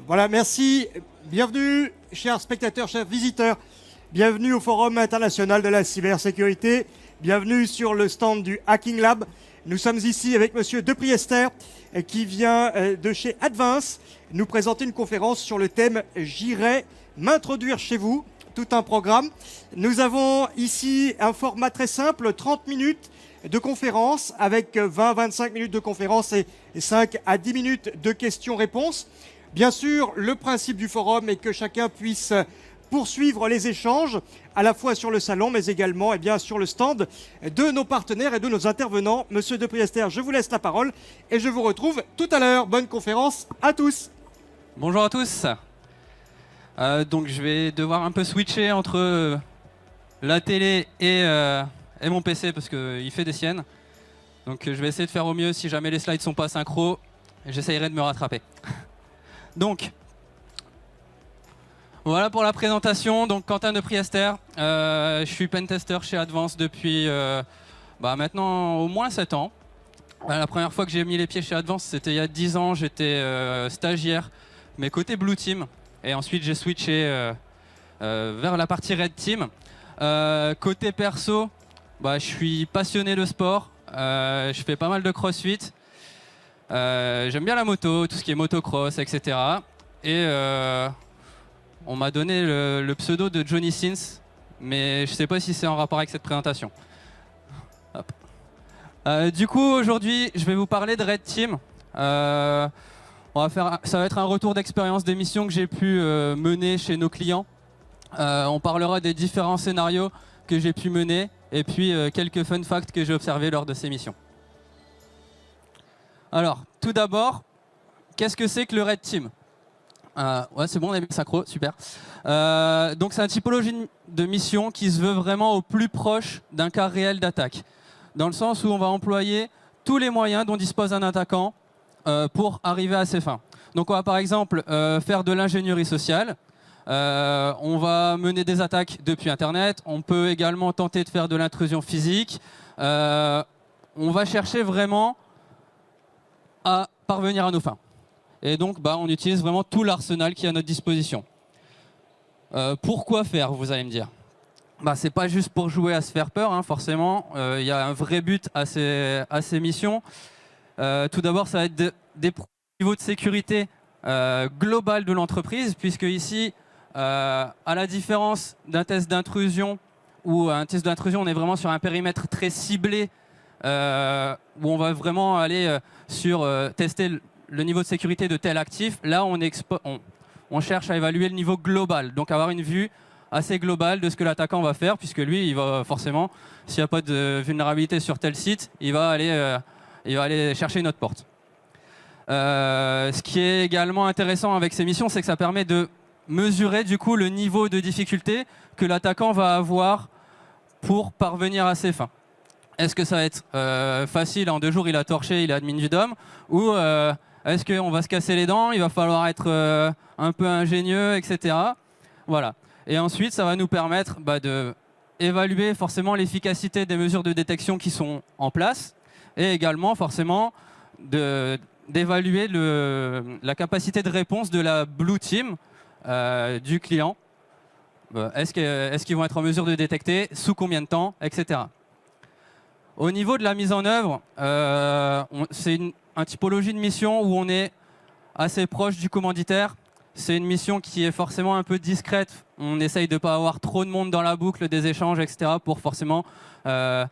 Voilà, merci. Bienvenue, chers spectateurs, chers visiteurs. Bienvenue au Forum international de la cybersécurité. Bienvenue sur le stand du Hacking Lab. Nous sommes ici avec Monsieur De Priester qui vient de chez Advance nous présenter une conférence sur le thème « J'irai m'introduire chez vous ». Tout un programme. Nous avons ici un format très simple, 30 minutes de conférence avec 20-25 minutes de conférence et 5 à 10 minutes de questions-réponses. Bien sûr, le principe du forum est que chacun puisse poursuivre les échanges, à la fois sur le salon, mais également sur le stand de nos partenaires et de nos intervenants. Monsieur De Priester, je vous laisse la parole et je vous retrouve tout à l'heure. Bonne conférence à tous. Bonjour à tous. Donc je vais devoir un peu switcher entre la télé et mon PC parce qu'il fait des siennes. Donc je vais essayer de faire au mieux. Si jamais les slides sont pas synchro, j'essayerai de me rattraper. Donc voilà pour la présentation. Donc Quentin De Priester, je suis pentester chez Advance depuis maintenant au moins 7 ans. La première fois que j'ai mis les pieds chez Advance, c'était il y a 10 ans. J'étais stagiaire, mais côté Blue Team. Et ensuite, j'ai switché vers la partie Red Team. Côté perso, je suis passionné de sport. Je fais pas mal de crossfit. J'aime bien la moto, tout ce qui est motocross, etc. Et on m'a donné le pseudo de Johnny Sins, mais je ne sais pas si c'est en rapport avec cette présentation. Du coup, aujourd'hui, je vais vous parler de Red Team. Ça va être un retour d'expérience des missions que j'ai pu mener chez nos clients. On parlera des différents scénarios que j'ai pu mener et puis quelques fun facts que j'ai observés lors de ces missions. Alors, tout d'abord, qu'est-ce que c'est que le Red Team? Ouais, c'est bon, on a mis le synchro, super. Donc c'est une typologie de mission qui se veut vraiment au plus proche d'un cas réel d'attaque. Dans le sens où on va employer tous les moyens dont dispose un attaquant pour arriver à ses fins. Donc on va par exemple faire de l'ingénierie sociale, on va mener des attaques depuis Internet, on peut également tenter de faire de l'intrusion physique, on va chercher vraiment à parvenir à nos fins. Et donc on utilise vraiment tout l'arsenal qui est à notre disposition. Pourquoi faire, vous allez me dire? C'est pas juste pour jouer à se faire peur, hein, forcément, il y a un vrai but à ces missions. Tout d'abord, ça va être des niveaux de sécurité global de l'entreprise, puisque ici, à la différence d'un test d'intrusion, où un test d'intrusion, on est vraiment sur un périmètre très ciblé, où on va vraiment aller sur tester le niveau de sécurité de tel actif. Là, on cherche à évaluer le niveau global, donc avoir une vue assez globale de ce que l'attaquant va faire, puisque lui, il va forcément, s'il n'y a pas de vulnérabilité sur tel site, il va aller chercher une autre porte. Ce qui est également intéressant avec ces missions, c'est que ça permet de mesurer du coup le niveau de difficulté que l'attaquant va avoir pour parvenir à ses fins. Est-ce que ça va être facile, en 2 jours il a torché, il est admin du DOM, ou est-ce qu'on va se casser les dents, il va falloir être un peu ingénieux, etc. Voilà. Et ensuite, ça va nous permettre d'évaluer forcément l'efficacité des mesures de détection qui sont en place, et également forcément d'évaluer la capacité de réponse de la Blue Team du client. Est-ce qu'ils vont être en mesure de détecter, sous combien de temps, etc. Au niveau de la mise en œuvre, c'est une typologie de mission où on est assez proche du commanditaire. C'est une mission qui est forcément un peu discrète. On essaye de ne pas avoir trop de monde dans la boucle des échanges, etc. pour forcément pas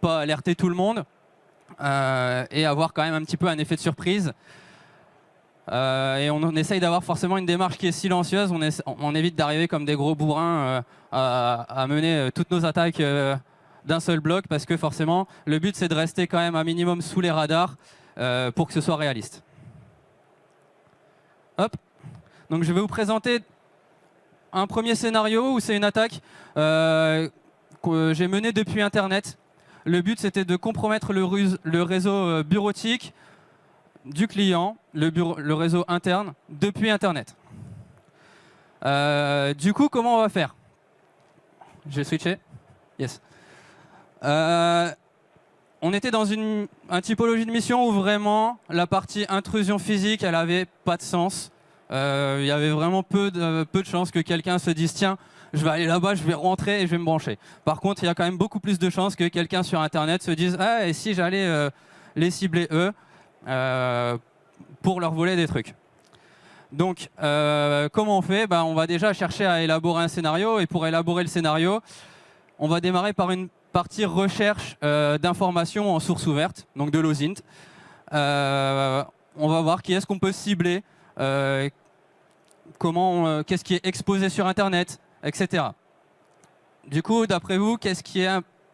alerter tout le monde. Et avoir quand même un petit peu un effet de surprise. Et on essaye d'avoir forcément une démarche qui est silencieuse. On évite d'arriver comme des gros bourrins à mener toutes nos attaques d'un seul bloc, parce que forcément, le but c'est de rester quand même un minimum sous les radars pour que ce soit réaliste. Hop. Donc je vais vous présenter un premier scénario où c'est une attaque que j'ai menée depuis Internet. Le but, c'était de compromettre le réseau bureautique du client, le réseau interne, depuis Internet. Du coup, comment on va faire? Je vais switcher. Yes. On était dans une typologie de mission où vraiment la partie intrusion physique, elle n'avait pas de sens. Il y avait vraiment peu de chances que quelqu'un se dise tiens, je vais aller là-bas, je vais rentrer et je vais me brancher. Par contre, il y a quand même beaucoup plus de chances que quelqu'un sur Internet se dise ah, et si j'allais les cibler eux pour leur voler des trucs. Donc, comment on fait? On va déjà chercher à élaborer un scénario, et pour élaborer le scénario, on va démarrer par une partie recherche d'informations en source ouverte, donc de l'OSINT. On va voir qui est-ce qu'on peut cibler, qu'est-ce qui est exposé sur Internet, etc. Du coup, d'après vous, qu'est-ce qui est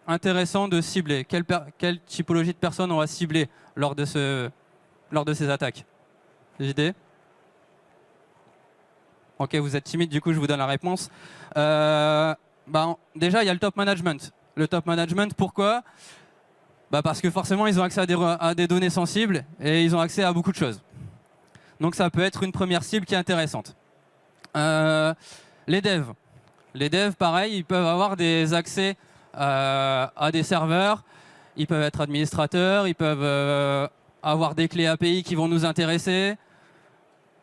intéressant de cibler? Quelle typologie de personnes on va cibler lors de ces attaques? Des idées? Ok, vous êtes timide, du coup, je vous donne la réponse. Déjà, il y a le top management. Le top management, pourquoi? Parce que forcément, ils ont accès à des données sensibles et ils ont accès à beaucoup de choses. Donc, ça peut être une première cible qui est intéressante. Les devs. Les devs, pareil, ils peuvent avoir des accès à des serveurs. Ils peuvent être administrateurs, ils peuvent avoir des clés API qui vont nous intéresser.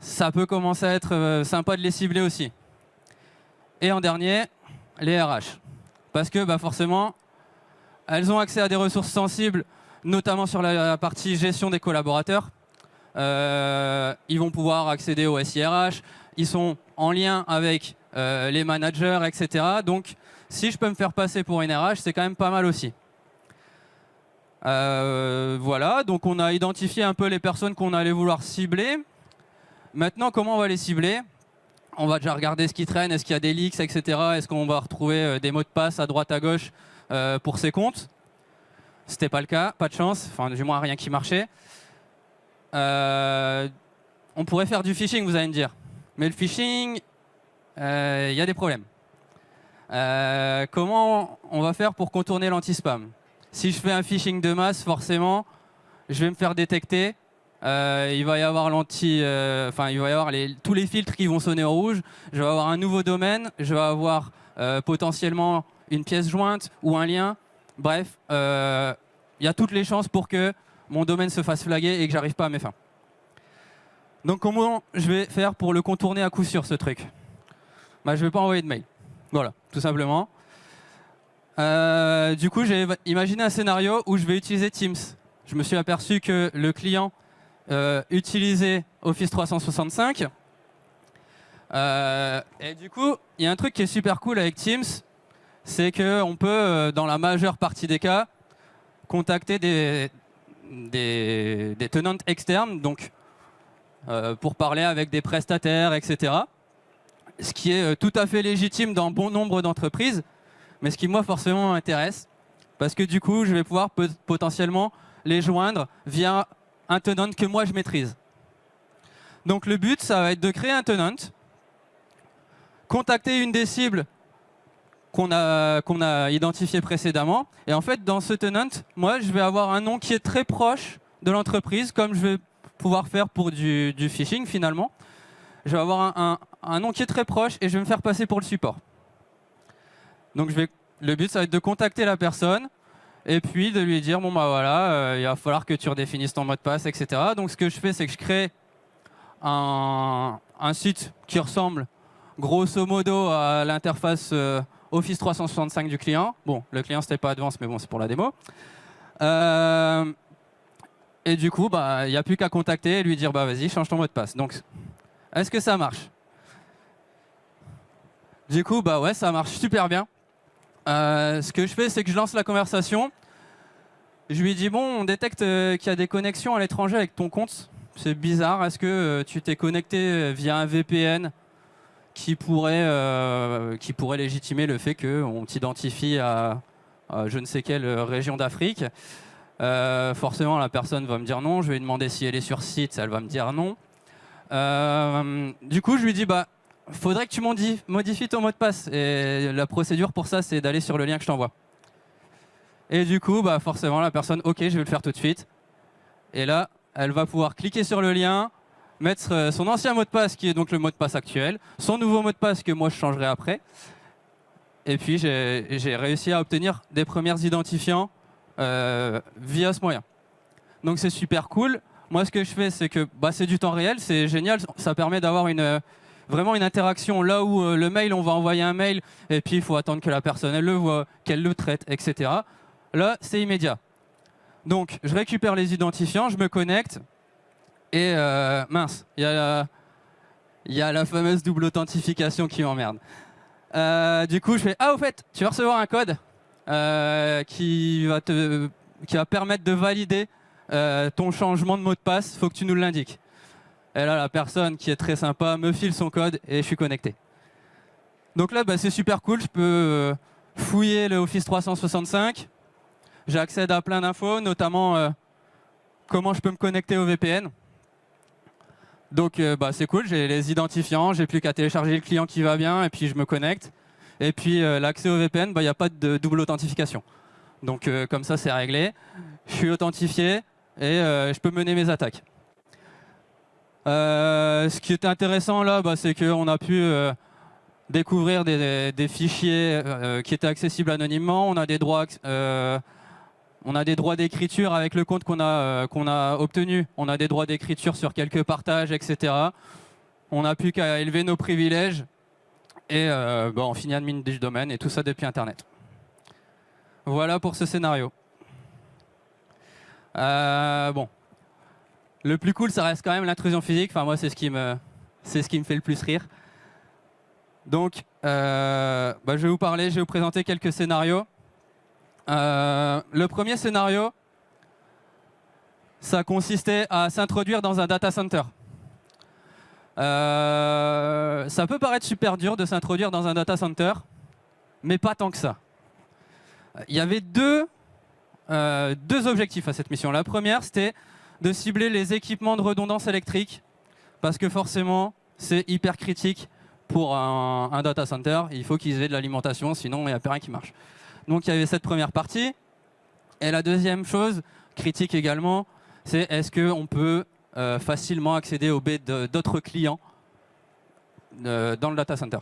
Ça peut commencer à être sympa de les cibler aussi. Et en dernier, les RH. Parce que forcément, elles ont accès à des ressources sensibles, notamment sur la partie gestion des collaborateurs. Ils vont pouvoir accéder au SIRH. Ils sont en lien avec les managers, etc. Donc, si je peux me faire passer pour une RH, c'est quand même pas mal aussi. Voilà, donc on a identifié un peu les personnes qu'on allait vouloir cibler. Maintenant, comment on va les cibler? On va déjà regarder ce qui traîne, est-ce qu'il y a des leaks, etc. Est-ce qu'on va retrouver des mots de passe à droite, à gauche pour ces comptes? C'était pas le cas, pas de chance, enfin du moins rien qui marchait. On pourrait faire du phishing, vous allez me dire. Mais le phishing, il y a des problèmes. Comment on va faire pour contourner l'anti-spam? Si je fais un phishing de masse, forcément, je vais me faire détecter. Il va y avoir tous les filtres qui vont sonner au rouge. Je vais avoir un nouveau domaine. Je vais avoir potentiellement une pièce jointe ou un lien. Bref, il y a toutes les chances pour que mon domaine se fasse flaguer et que j'arrive pas à mes fins. Donc comment je vais faire pour le contourner à coup sûr, ce truc? Je ne vais pas envoyer de mail. Voilà, tout simplement. Du coup, j'ai imaginé un scénario où je vais utiliser Teams. Je me suis aperçu que le client utilisait Office 365. Et du coup, il y a un truc qui est super cool avec Teams, c'est qu'on peut, dans la majeure partie des cas, contacter des tenants externes, donc pour parler avec des prestataires, etc. Ce qui est tout à fait légitime dans bon nombre d'entreprises, mais ce qui moi forcément m'intéresse, parce que du coup, je vais pouvoir potentiellement les joindre via un tenant que moi je maîtrise. Donc le but, ça va être de créer un tenant, contacter une des cibles qu'on a identifiées précédemment, et en fait, dans ce tenant, moi, je vais avoir un nom qui est très proche de l'entreprise, comme je vais pouvoir faire pour du phishing finalement. Je vais avoir un nom qui est très proche et je vais me faire passer pour le support. Donc le but, ça va être de contacter la personne et puis de lui dire, bon voilà, il va falloir que tu redéfinisses ton mot de passe, etc. Donc ce que je fais, c'est que je crée un site qui ressemble grosso modo à l'interface Office 365 du client. Bon, le client, c'était pas Advance, mais bon, c'est pour la démo. Et du coup, il n'y a plus qu'à contacter et lui dire, vas-y, change ton mot de passe. Donc, est-ce que ça marche? Du coup, ouais, ça marche super bien. Ce que je fais, c'est que je lance la conversation. Je lui dis, bon, on détecte qu'il y a des connexions à l'étranger avec ton compte. C'est bizarre. Est-ce que tu t'es connecté via un VPN qui pourrait légitimer le fait qu'on t'identifie à je ne sais quelle région d'Afrique? Forcément, la personne va me dire non. Je vais lui demander si elle est sur site. Elle va me dire non. Du coup, je lui dis, faudrait que tu modifies ton mot de passe. Et la procédure pour ça, c'est d'aller sur le lien que je t'envoie. Et du coup, forcément, la personne, OK, je vais le faire tout de suite. Et là, elle va pouvoir cliquer sur le lien, mettre son ancien mot de passe, qui est donc le mot de passe actuel, son nouveau mot de passe que moi, je changerai après. Et puis, j'ai réussi à obtenir des premiers identifiants via ce moyen. Donc, c'est super cool. Moi, ce que je fais, c'est que c'est du temps réel, c'est génial. Ça permet d'avoir vraiment une interaction. Là où le mail, on va envoyer un mail et puis il faut attendre que la personne elle le voit, qu'elle le traite, etc. Là, c'est immédiat. Donc, je récupère les identifiants, je me connecte et mince, il y a la fameuse double authentification qui m'emmerde. Du coup, je fais au fait, tu vas recevoir un code qui va permettre de valider ton changement de mot de passe, faut que tu nous l'indiques. Et là, la personne qui est très sympa me file son code et je suis connecté. Donc là, c'est super cool, je peux fouiller le Office 365. J'accède à plein d'infos, notamment comment je peux me connecter au VPN. Donc c'est cool, j'ai les identifiants, j'ai plus qu'à télécharger le client qui va bien et puis je me connecte. Et puis l'accès au VPN, il n'y a pas de double authentification. Donc comme ça, c'est réglé. Je suis authentifié et je peux mener mes attaques. Ce qui était intéressant là, c'est qu'on a pu découvrir des fichiers qui étaient accessibles anonymement. On a des droits d'écriture avec le compte qu'on a obtenu. On a des droits d'écriture sur quelques partages, etc. On n'a plus qu'à élever nos privilèges et on finit admin du domaine et tout ça depuis Internet. Voilà pour ce scénario. Le plus cool, ça reste quand même l'intrusion physique. Enfin, moi, c'est ce qui me fait le plus rire. Donc, je vais vous parler, je vais vous présenter quelques scénarios. Le premier scénario, ça consistait à s'introduire dans un data center. Ça peut paraître super dur de s'introduire dans un data center, mais pas tant que ça. Il y avait deux objectifs à cette mission. La première, c'était de cibler les équipements de redondance électrique, parce que forcément, c'est hyper critique pour un data center. Il faut qu'ils aient de l'alimentation, sinon il n'y a plus rien qui marche. Donc il y avait cette première partie. Et la deuxième chose, critique également, c'est est-ce qu'on peut facilement accéder aux baies d'autres clients dans le data center.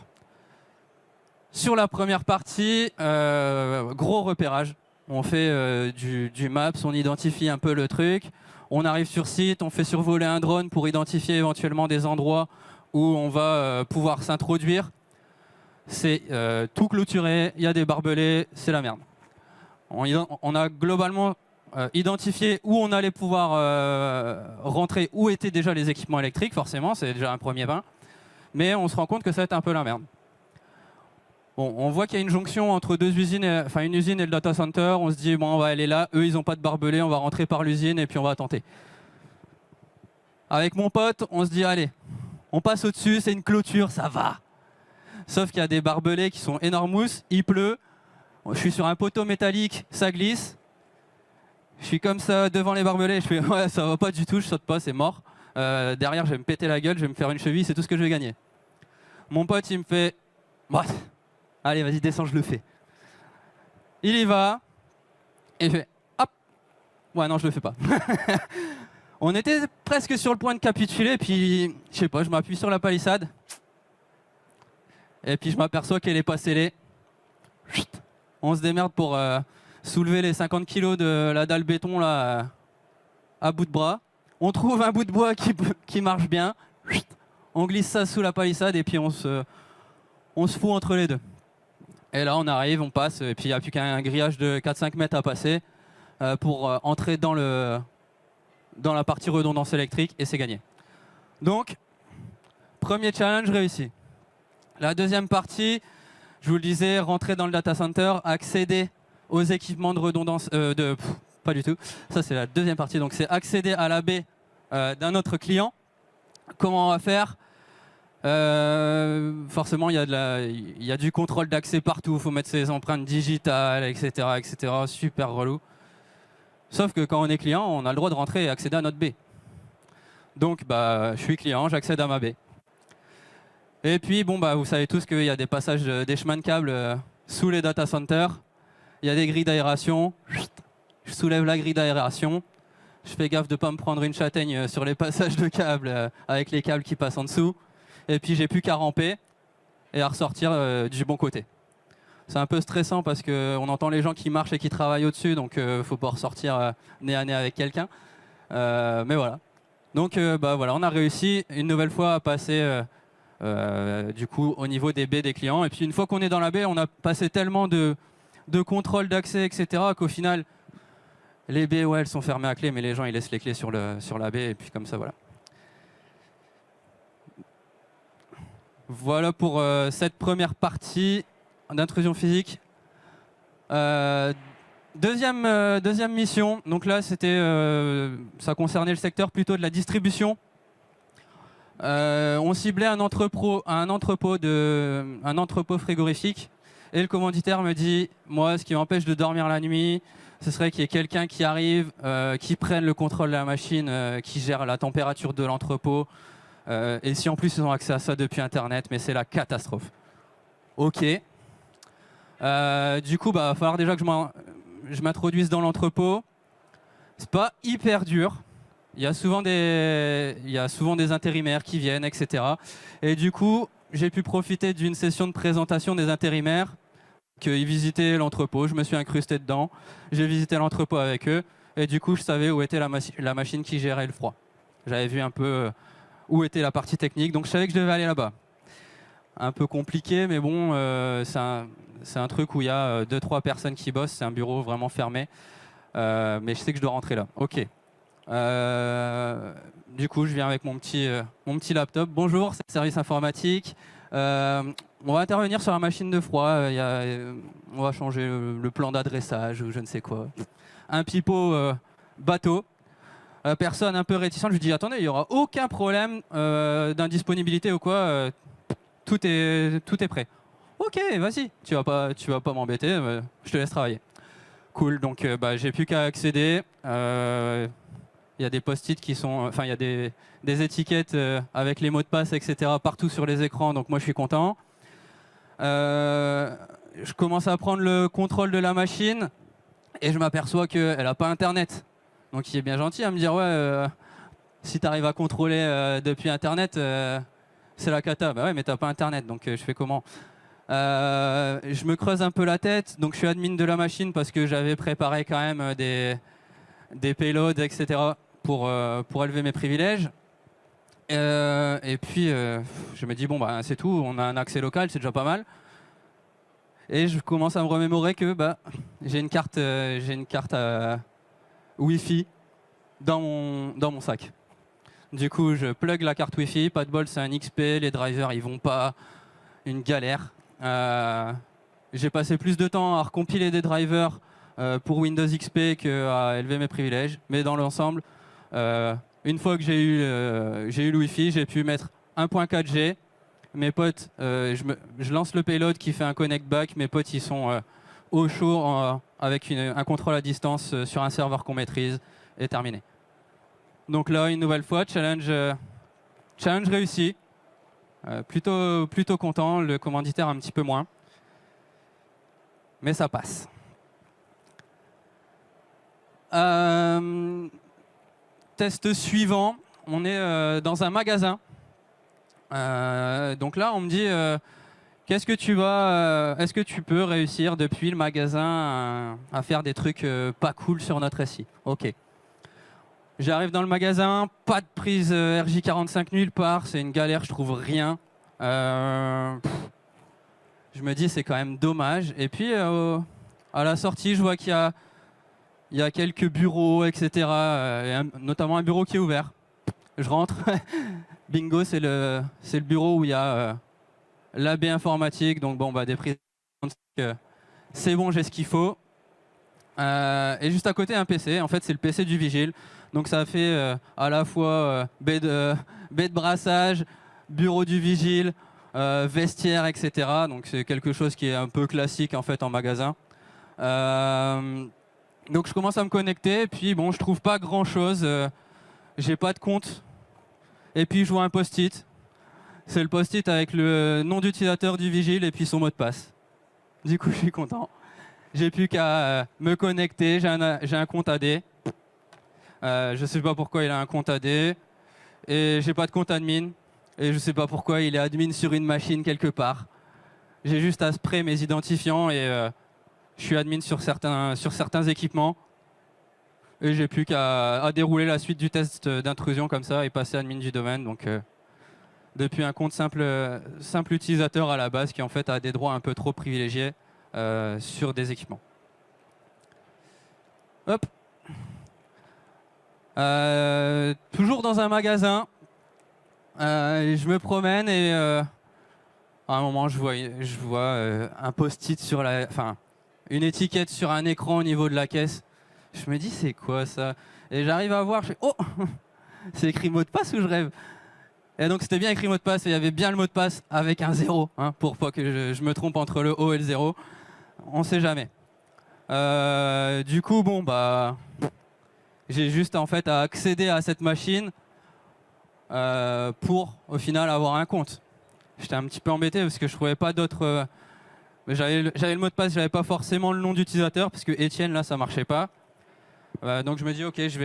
Sur la première partie, gros repérage. On fait du maps, on identifie un peu le truc. On arrive sur site, on fait survoler un drone pour identifier éventuellement des endroits où on va pouvoir s'introduire. C'est tout clôturé, il y a des barbelés, c'est la merde. On a globalement identifié où on allait pouvoir rentrer, où étaient déjà les équipements électriques, forcément, c'est déjà un premier pas. Mais on se rend compte que ça va être un peu la merde. Bon, on voit qu'il y a une jonction entre deux usines, une usine et le data center. On se dit, bon, on va aller là. Eux, ils n'ont pas de barbelés, on va rentrer par l'usine et puis on va tenter. Avec mon pote, on se dit, allez, on passe au-dessus, c'est une clôture, ça va. Sauf qu'il y a des barbelés qui sont énormous, il pleut. Je suis sur un poteau métallique, ça glisse. Je suis comme ça devant les barbelés, je fais, ouais, ça va pas du tout, je saute pas, c'est mort. Derrière, je vais me péter la gueule, je vais me faire une cheville, c'est tout ce que je vais gagner. Mon pote, il me fait, bah, allez, vas-y, descends, je le fais. Il y va, et il fait, hop. Ouais, non, je le fais pas. On était presque sur le point de capituler, puis, je sais pas, je m'appuie sur la palissade. Et puis, je m'aperçois qu'elle est pas scellée. On se démerde pour soulever les 50 kilos de la dalle béton là, à bout de bras. On trouve un bout de bois qui marche bien. On glisse ça sous la palissade et puis on se fout entre les deux. Et là, on arrive, on passe, et puis il n'y a plus qu'un grillage de 4-5 mètres à passer pour entrer dans la partie redondance électrique, et c'est gagné. Donc, premier challenge réussi. La deuxième partie, je vous le disais, rentrer dans le data center, accéder aux équipements de redondance... pas du tout. Ça, c'est la deuxième partie. Donc, c'est accéder à la baie d'un autre client. Comment on va faire ? Forcément, il y a du contrôle d'accès partout. Il faut mettre ses empreintes digitales, etc., etc. Super relou. Sauf que quand on est client, on a le droit de rentrer et accéder à notre baie. Donc, je suis client, j'accède à ma baie. Et puis, bon, vous savez tous qu'il y a des passages, des chemins de câbles sous les data centers. Il y a des grilles d'aération. Je soulève la grille d'aération. Je fais gaffe de ne pas me prendre une châtaigne sur les passages de câbles avec les câbles qui passent en dessous. Et puis, j'ai plus qu'à ramper et à ressortir du bon côté. C'est un peu stressant parce qu'on entend les gens qui marchent et qui travaillent au-dessus, donc il ne faut pas ressortir nez à nez avec quelqu'un. Mais voilà, Donc bah, voilà, on a réussi une nouvelle fois à passer du coup au niveau des baies des clients. Et puis une fois qu'on est dans la baie, on a passé tellement de contrôle d'accès, etc., qu'au final, les baies, ouais, elles sont fermées à clé, mais les gens, ils laissent les clés sur la baie, et puis comme ça, voilà. Voilà pour cette première partie d'intrusion physique. Deuxième mission, donc là, ça concernait le secteur plutôt de la distribution. On ciblait un entrepôt frigorifique. Et le commanditaire me dit, moi, ce qui m'empêche de dormir la nuit, ce serait qu'il y ait quelqu'un qui arrive, qui prenne le contrôle de la machine, qui gère la température de l'entrepôt. Et si en plus ils ont accès à ça depuis Internet, mais c'est la catastrophe. Ok. Du coup, bah, va falloir déjà que je m'introduise dans l'entrepôt. C'est pas hyper dur. Il y a souvent des intérimaires qui viennent, etc. Et du coup, j'ai pu profiter d'une session de présentation des intérimaires, qu'ils visitaient l'entrepôt. Je me suis incrusté dedans. J'ai visité l'entrepôt avec eux. Et du coup, je savais où était la machine qui gérait le froid. J'avais vu un peu où était la partie technique. Donc, je savais que je devais aller là-bas. Un peu compliqué, mais bon, c'est un truc où il y a 2-3 personnes qui bossent. C'est un bureau vraiment fermé. Mais je sais que je dois rentrer là. OK. Du coup, je viens avec mon petit laptop. Bonjour, c'est le service informatique. On va intervenir sur la machine de froid. On va changer le plan d'adressage ou je ne sais quoi. Un pipeau bateau. La personne un peu réticente, je lui dis attendez, il n'y aura aucun problème d'indisponibilité ou quoi. Tout est prêt. Ok, vas-y, tu vas pas m'embêter, je te laisse travailler. Cool, donc bah, j'ai plus qu'à accéder. Il y a des post-it qui sont, enfin il y a des étiquettes avec les mots de passe, etc. partout sur les écrans, donc moi je suis content. Je commence à prendre le contrôle de la machine et je m'aperçois qu'elle n'a pas Internet. Donc il est bien gentil à me dire ouais, si tu arrives à contrôler depuis Internet, c'est la cata. Bah ouais, mais t'as pas Internet, donc je fais comment? Je me creuse un peu la tête, donc je suis admin de la machine parce que j'avais préparé quand même des payloads, etc. pour élever mes privilèges. Et puis, je me dis, bon, bah, c'est tout, on a un accès local, c'est déjà pas mal. Et je commence à me remémorer que bah, j'ai une carte Wi-Fi dans mon sac. Du coup, je plug la carte Wi-Fi, pas de bol, c'est un XP, les drivers, ils vont pas, une galère. J'ai passé plus de temps à recompiler des drivers pour Windows XP qu'à élever mes privilèges. Mais dans l'ensemble, une fois que j'ai eu le Wi-Fi, j'ai pu mettre 1.4G. Mes potes, je lance le payload qui fait un connect back. Mes potes, ils sont au chaud avec un contrôle à distance sur un serveur qu'on maîtrise et terminé. Donc là, une nouvelle fois, challenge réussi. Plutôt content, le commanditaire un petit peu moins. Mais ça passe. Test suivant, on est dans un magasin. Donc là, on me dit, est-ce que tu peux réussir depuis le magasin à faire des trucs pas cool sur notre SI? Ok. J'arrive dans le magasin, pas de prise RJ45 nulle part, c'est une galère, je trouve rien. Je me dis c'est quand même dommage. Et puis à la sortie, je vois qu'il y a quelques bureaux, etc. Notamment un bureau qui est ouvert. Je rentre, bingo, c'est le bureau où il y a l'AB informatique. Donc bon, bah des prises, c'est bon, j'ai ce qu'il faut. Et juste à côté un PC, en fait c'est le PC du vigile. Donc ça fait à la fois baie de brassage, bureau du vigile, vestiaire, etc. Donc c'est quelque chose qui est un peu classique en fait en magasin. Donc je commence à me connecter, et puis bon, je trouve pas grand chose. J'ai pas de compte. Et puis je vois un post-it. C'est le post-it avec le nom d'utilisateur du vigile et puis son mot de passe. Du coup je suis content. J'ai plus qu'à me connecter, j'ai un compte AD. Je sais pas pourquoi il a un compte AD. Et j'ai pas de compte admin. Et je sais pas pourquoi il est admin sur une machine quelque part. J'ai juste à spray mes identifiants et je suis admin sur certains équipements. Et j'ai plus qu'à dérouler la suite du test d'intrusion comme ça et passer admin du domaine. Donc, depuis un compte simple utilisateur à la base qui en fait a des droits un peu trop privilégiés sur des équipements. Hop. Toujours dans un magasin, je me promène et à un moment je vois un post-it sur une étiquette sur un écran au niveau de la caisse. Je me dis c'est quoi ça? Et j'arrive à voir, je fais oh c'est écrit mot de passe ou je rêve? Et donc c'était bien écrit mot de passe et il y avait bien le mot de passe avec un 0, hein, pour pas que je me trompe entre le O et le 0. On sait jamais. Du coup bon bah j'ai juste en fait à accéder à cette machine pour au final avoir un compte. J'étais un petit peu embêté parce que je trouvais pas d'autres. J'avais le mot de passe, j'avais pas forcément le nom d'utilisateur parce que Etienne là ça marchait pas. Donc je me dis ok je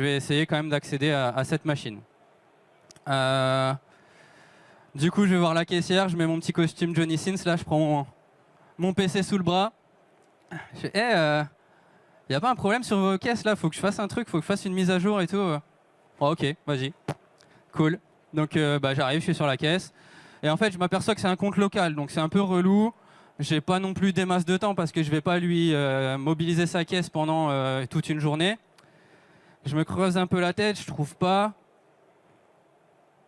vais essayer quand même d'accéder à cette machine. Du coup je vais voir la caissière, je mets mon petit costume Johnny Sins là, je prends mon PC sous le bras. Je fais y a pas un problème sur vos caisses là, faut que je fasse un truc, faut que je fasse une mise à jour et tout. Oh, ok, vas-y. Cool. Donc j'arrive, je suis sur la caisse. Et en fait, je m'aperçois que c'est un compte local, donc c'est un peu relou. J'ai pas non plus des masses de temps parce que je vais pas lui mobiliser sa caisse pendant toute une journée. Je me creuse un peu la tête, je trouve pas.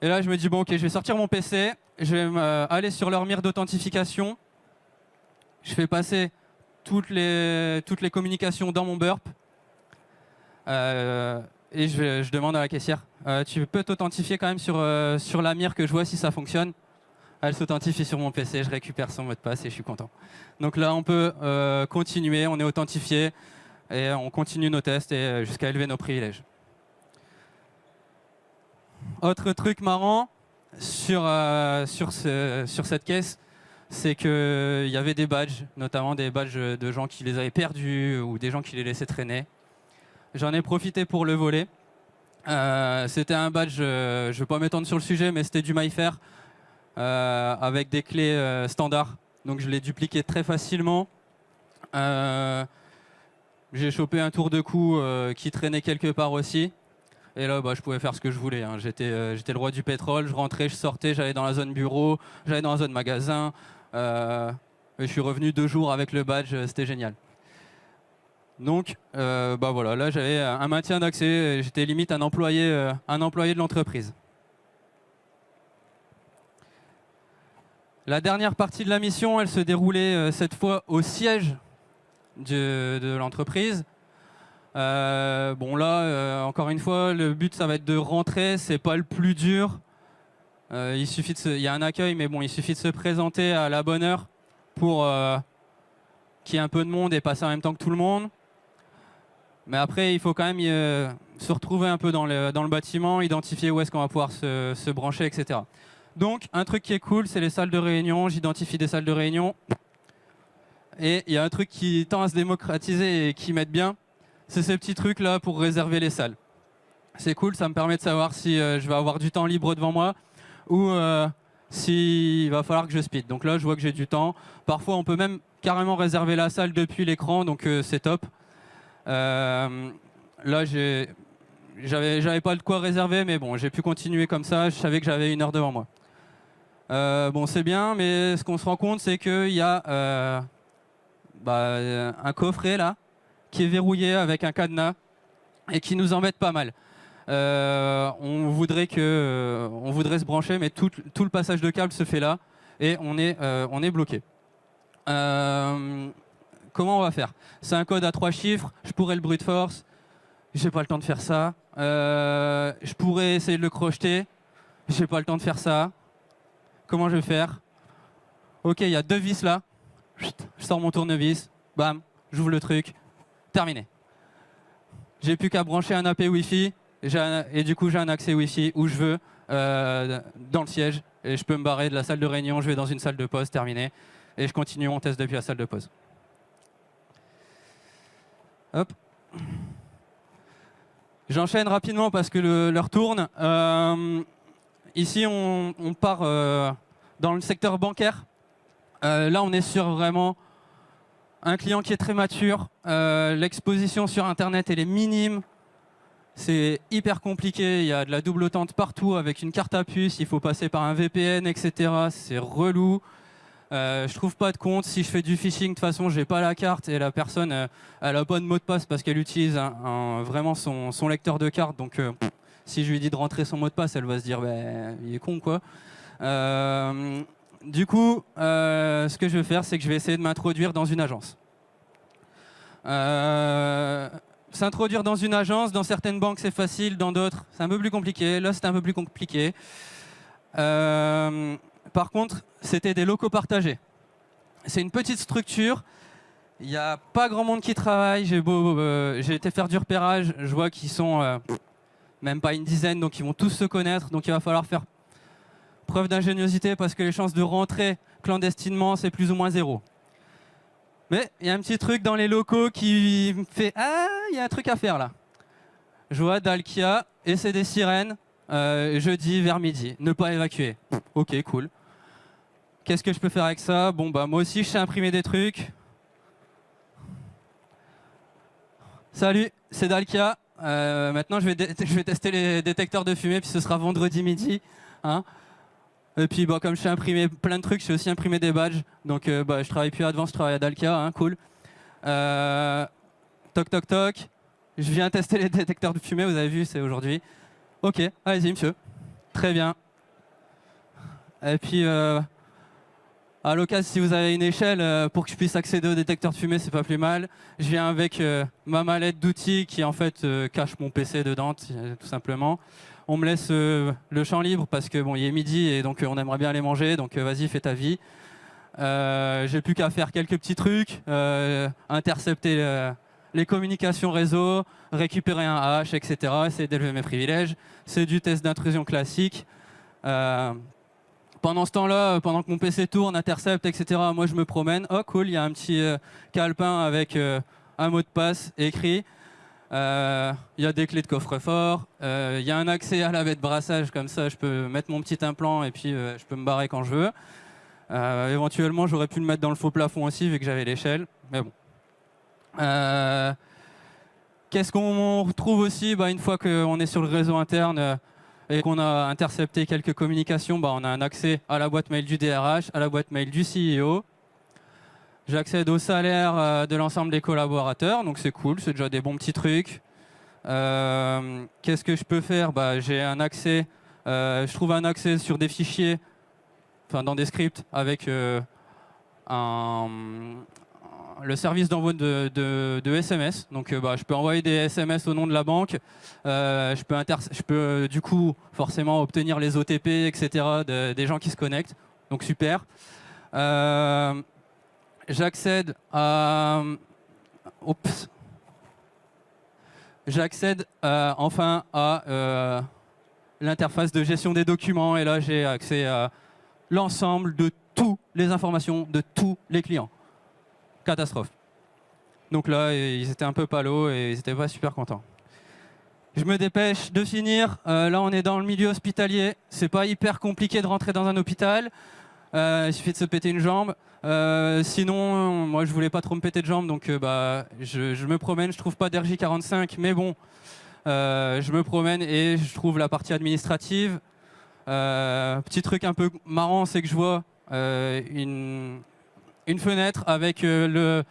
Et là, je me dis bon, ok, je vais sortir mon PC, je vais aller sur leur mire d'authentification. Je fais passer toutes les communications dans mon burp. Et je demande à la caissière, tu peux t'authentifier quand même sur la mire que je vois si ça fonctionne. Elle s'authentifie sur mon PC, je récupère son mot de passe et je suis content. Donc là, on peut continuer, on est authentifié et on continue nos tests et jusqu'à élever nos privilèges. Autre truc marrant sur cette caisse, c'est qu'il y avait des badges, notamment des badges de gens qui les avaient perdus ou des gens qui les laissaient traîner. J'en ai profité pour le voler. C'était un badge, je ne vais pas m'étendre sur le sujet, mais c'était du MyFair avec des clés standards. Donc je l'ai dupliqué très facilement. J'ai chopé un tour de cou qui traînait quelque part aussi. Et là, je pouvais faire ce que je voulais. Hein. J'étais le roi du pétrole. Je rentrais, je sortais, j'allais dans la zone bureau, j'allais dans la zone magasin. Et je suis revenu 2 jours avec le badge. C'était génial. Donc, voilà, là j'avais un maintien d'accès, j'étais limite un employé de l'entreprise. La dernière partie de la mission, elle se déroulait cette fois au siège de l'entreprise. Bon là, encore une fois, le but ça va être de rentrer, c'est pas le plus dur. Il y a un accueil, mais bon, il suffit de se présenter à la bonne heure pour qu'il y ait un peu de monde et passer en même temps que tout le monde. Mais après, il faut quand même se retrouver un peu dans le bâtiment, identifier où est-ce qu'on va pouvoir se brancher, etc. Donc, un truc qui est cool, c'est les salles de réunion. J'identifie des salles de réunion. Et il y a un truc qui tend à se démocratiser et qui m'aide bien, c'est ces petits trucs là pour réserver les salles. C'est cool, ça me permet de savoir si je vais avoir du temps libre devant moi ou s'il va falloir que je speed. Donc là, je vois que j'ai du temps. Parfois, on peut même carrément réserver la salle depuis l'écran, donc c'est top. Là, j'avais pas de quoi réserver, mais bon, j'ai pu continuer comme ça. Je savais que j'avais 1 heure devant moi. Bon, c'est bien, mais ce qu'on se rend compte, c'est qu'il y a un coffret là qui est verrouillé avec un cadenas et qui nous embête pas mal. On voudrait se brancher, mais tout le passage de câble se fait là et on est bloqué. Comment on va faire? C'est un code à 3 chiffres, je pourrais le brute force, j'ai pas le temps de faire ça. Je pourrais essayer de le crocheter, j'ai pas le temps de faire ça. Comment je vais faire? Ok, il y a 2 vis là, je sors mon tournevis, bam, j'ouvre le truc, terminé. J'ai plus qu'à brancher un AP Wi-Fi et du coup j'ai un accès Wi-Fi où je veux dans le siège et je peux me barrer de la salle de réunion, je vais dans une salle de pause, terminé, et je continue mon test depuis la salle de pause. Hop. J'enchaîne rapidement parce que l'heure tourne. Ici, on part dans le secteur bancaire. Là, on est sur vraiment Un client qui est très mature, l'exposition sur Internet elle est minime, c'est hyper compliqué, il y a de la double tente partout avec une carte à puce, il faut passer par un VPN, etc. C'est relou. Je trouve pas de compte. Si je fais du phishing, de toute façon, j'ai pas la carte et la personne, elle a pas de mot de passe parce qu'elle utilise vraiment son lecteur de carte. Donc, si je lui dis de rentrer son mot de passe, elle va se dire, bah, il est con, quoi. Du coup, ce que je vais faire, c'est que je vais essayer de m'introduire dans une agence. S'introduire dans une agence, dans certaines banques, c'est facile, dans d'autres, c'est un peu plus compliqué. Là, c'est un peu plus compliqué. Par contre, c'était des locaux partagés. C'est une petite structure. Il n'y a pas grand monde qui travaille. J'ai été faire du repérage. Je vois qu'ils sont même pas une dizaine, donc ils vont tous se connaître. Donc il va falloir faire preuve d'ingéniosité parce que les chances de rentrer clandestinement, c'est plus ou moins 0. Mais il y a un petit truc dans les locaux qui me fait « Ah, il y a un truc à faire là ». Je vois Dalkia et c'est des sirènes. Jeudi vers midi, ne pas évacuer. Ok, cool. Qu'est-ce que je peux faire avec ça? Bon, bah moi aussi, je sais imprimer des trucs. Salut, c'est Dalkia. Maintenant, je vais tester les détecteurs de fumée, puis ce sera vendredi midi. Hein. Et puis, bah, comme je sais imprimer plein de trucs, je sais aussi imprimer des badges. Donc, bah, je travaille plus à Advance, je travaille à Dalkia. Hein, cool. Toc, toc, toc. Je viens tester les détecteurs de fumée, vous avez vu, c'est aujourd'hui. Ok, allez-y, monsieur. Très bien. Et puis, à l'occasion, si vous avez une échelle, pour que je puisse accéder au détecteur de fumée, c'est pas plus mal. Je viens avec ma mallette d'outils qui, en fait, cache mon PC dedans, tout simplement. On me laisse le champ libre parce que bon, il est midi et donc on aimerait bien aller manger. Donc, vas-y, fais ta vie. J'ai plus qu'à faire quelques petits trucs, intercepter les communications réseau, récupérer un hash, etc. Essayer d'élever mes privilèges. C'est du test d'intrusion classique. Pendant ce temps-là, pendant que mon PC tourne, intercepte, etc., moi je me promène. Oh cool, il y a un petit calepin avec un mot de passe écrit. Il y a des clés de coffre-fort. Il y a un accès à la baie de brassage, comme ça je peux mettre mon petit implant et puis je peux me barrer quand je veux. Éventuellement, j'aurais pu le mettre dans le faux plafond aussi, vu que j'avais l'échelle. Mais bon. Qu'est-ce qu'on retrouve aussi une fois qu'on est sur le réseau interne et qu'on a intercepté quelques communications, on a un accès à la boîte mail du DRH, à la boîte mail du CEO. J'accède au salaire de l'ensemble des collaborateurs, donc c'est cool, c'est déjà des bons petits trucs. Qu'est-ce que je peux faire? J'ai un accès, je trouve un accès sur des fichiers, dans des scripts avec le service d'envoi de SMS. Donc je peux envoyer des SMS au nom de la banque. Je peux du coup forcément obtenir les OTP, etc. Des gens qui se connectent. Donc super. J'accède à... Oups. J'accède enfin à l'interface de gestion des documents. Et là, j'ai accès à l'ensemble de toutes les informations de tous les clients. Catastrophe. Donc là, ils étaient un peu palos et ils n'étaient pas super contents. Je me dépêche de finir. Là, on est dans le milieu hospitalier. C'est pas hyper compliqué de rentrer dans un hôpital. Il suffit de se péter une jambe. Sinon, moi, je voulais pas trop me péter de jambe, donc je me promène. Je trouve pas d'RJ45, mais bon, je me promène et je trouve la partie administrative. Petit truc un peu marrant, c'est que je vois une fenêtre avec le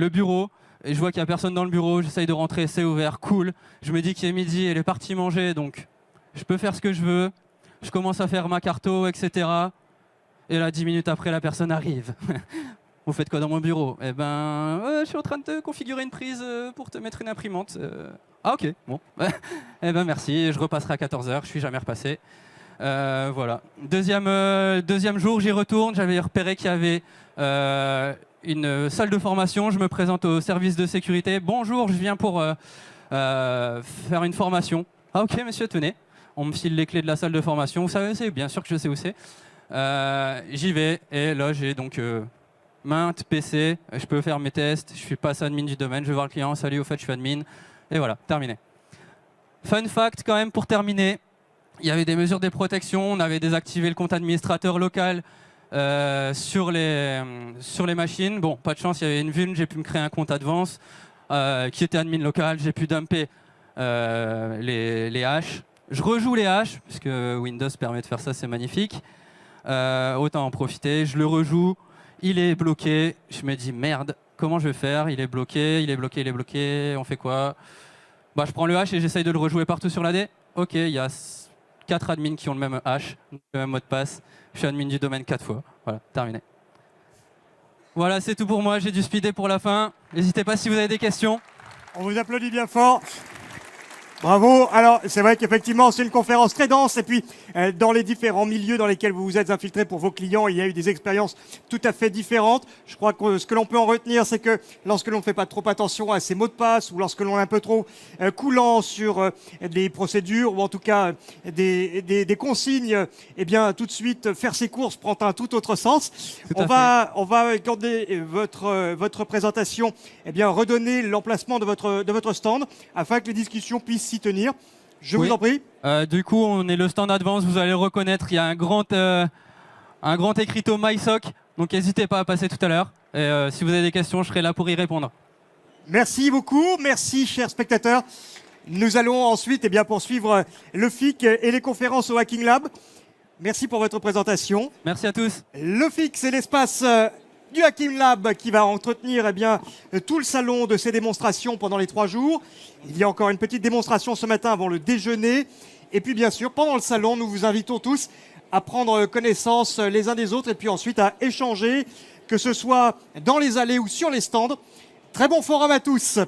bureau et je vois qu'il n'y a personne dans le bureau, j'essaye de rentrer, c'est ouvert, cool. Je me dis qu'il est midi, elle est partie manger, donc je peux faire ce que je veux. Je commence à faire ma carto, etc. Et là, 10 minutes après, la personne arrive. Vous faites quoi dans mon bureau? Eh ben, je suis en train de te configurer une prise pour te mettre une imprimante. Ah ok, bon. Eh ben merci, je repasserai à 14h, je suis jamais repassé. Voilà. Deuxième jour, j'y retourne. J'avais repéré qu'il y avait une salle de formation. Je me présente au service de sécurité. Bonjour, je viens pour faire une formation. Ah ok, monsieur, tenez. On me file les clés de la salle de formation. Vous savez où c'est? Bien sûr que je sais où c'est. J'y vais et là, j'ai donc maintes PC. Je peux faire mes tests. Je suis pas admin du domaine. Je vais voir le client. Salut, au fait, je suis admin. Et voilà, terminé. Fun fact quand même pour terminer. Il y avait des mesures de protection, on avait désactivé le compte administrateur local sur les machines. Bon, pas de chance, il y avait une vulne, j'ai pu me créer un compte Advance qui était admin local, j'ai pu dumper les hashes. Je rejoue les hashes, puisque Windows permet de faire ça, c'est magnifique. Autant en profiter, je le rejoue, il est bloqué, je me dis merde, comment je vais faire? Il est bloqué, il est bloqué, il est bloqué, on fait quoi? Bah, je prends le hash et j'essaye de le rejouer partout sur l'AD. Ok, il y a 4 admins qui ont le même hash, le même mot de passe. Je suis admin du domaine 4 fois. Voilà, terminé. Voilà, c'est tout pour moi. J'ai dû speeder pour la fin. N'hésitez pas si vous avez des questions. On vous applaudit bien fort. Bravo. Alors, c'est vrai qu'effectivement, c'est une conférence très dense. Et puis, dans les différents milieux dans lesquels vous vous êtes infiltrés pour vos clients, il y a eu des expériences tout à fait différentes. Je crois que ce que l'on peut en retenir, c'est que lorsque l'on ne fait pas trop attention à ses mots de passe ou lorsque l'on est un peu trop coulant sur des procédures ou en tout cas des consignes, eh bien, tout de suite, faire ses courses prend un tout autre sens. On va accorder votre présentation, eh bien, redonner l'emplacement de votre stand afin que les discussions puissent s'y tenir. Je vous en prie. Du coup, on est le stand Advance, vous allez le reconnaître. Il y a un grand écriteau MySoc, donc n'hésitez pas à passer tout à l'heure. Et si vous avez des questions, je serai là pour y répondre. Merci beaucoup, merci chers spectateurs. Nous allons ensuite poursuivre le FIC et les conférences au Hacking Lab. Merci pour votre présentation. Merci à tous. Le FIC, c'est l'espace du Hacking Lab qui va entretenir tout le salon de ces démonstrations pendant les 3 jours. Il y a encore une petite démonstration ce matin avant le déjeuner. Et puis bien sûr, pendant le salon, nous vous invitons tous à prendre connaissance les uns des autres et puis ensuite à échanger, que ce soit dans les allées ou sur les stands. Très bon forum à tous.